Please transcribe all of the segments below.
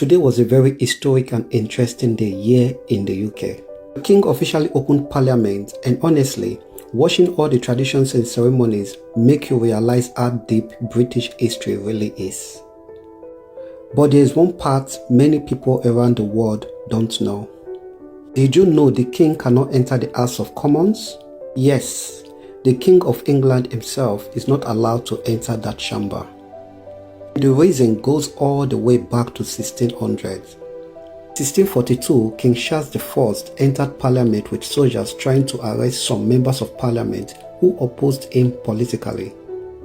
Today was a very historic and interesting day here in the UK. The King officially opened Parliament, and honestly, watching all the traditions and ceremonies make you realize how deep British history really is. But there is one part many people around the world don't know. Did you know the King cannot enter the House of Commons? Yes, the King of England himself is not allowed to enter that chamber. The reason goes all the way back to 1600. 1642, King Charles I entered Parliament with soldiers trying to arrest some members of Parliament who opposed him politically.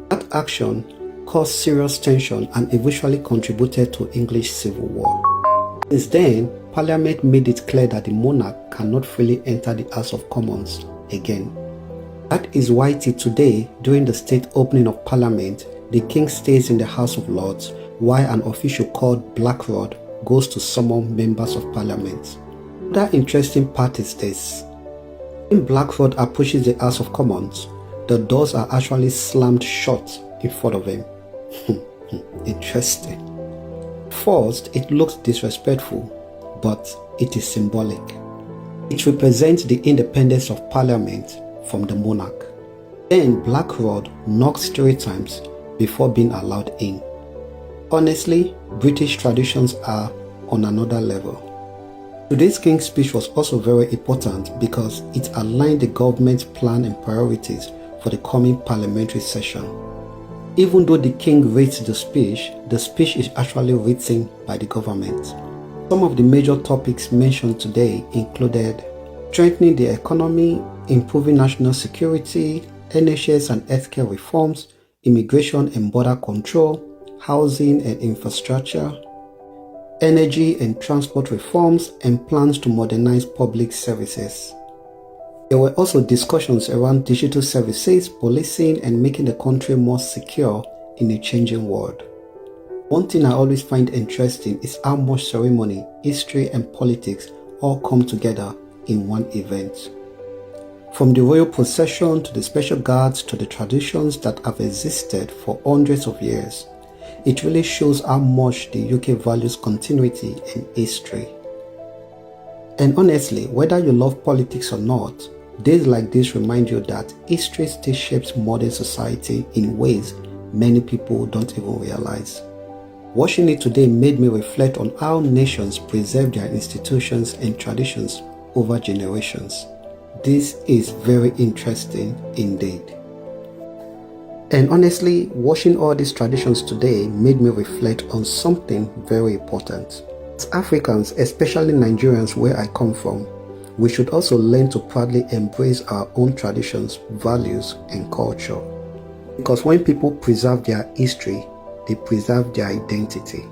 That action caused serious tension and eventually contributed to English Civil War. Since then, Parliament made it clear that the monarch cannot freely enter the House of Commons again. That is why till today, during the state opening of Parliament, the King stays in the House of Lords while an official called Black Rod goes to summon members of Parliament. Another interesting part is this. When Black Rod approaches the House of Commons, the doors are actually slammed shut in front of him. Interesting. First, it looks disrespectful, but it is symbolic. It represents the independence of Parliament from the monarch. Then Black Rod knocks 3 times before being allowed in. Honestly, British traditions are on another level. Today's King's speech was also very important because it aligned the government's plan and priorities for the coming parliamentary session. Even though the King reads the speech is actually written by the government. Some of the major topics mentioned today included strengthening the economy, improving national security, NHS and healthcare reforms, immigration and border control, housing and infrastructure, energy and transport reforms, and plans to modernize public services. There were also discussions around digital services, policing, and making the country more secure in a changing world. One thing I always find interesting is how much ceremony, history, and politics all come together in one event. From the royal procession to the special guards to the traditions that have existed for hundreds of years, it really shows how much the UK values continuity and history. And honestly, whether you love politics or not, days like this remind you that history still shapes modern society in ways many people don't even realize. Watching it today made me reflect on how nations preserve their institutions and traditions over generations. This is very interesting indeed. And honestly, watching all these traditions today made me reflect on something very important. As Africans, especially Nigerians where I come from, we should also learn to proudly embrace our own traditions, values, and culture. Because when people preserve their history, they preserve their identity.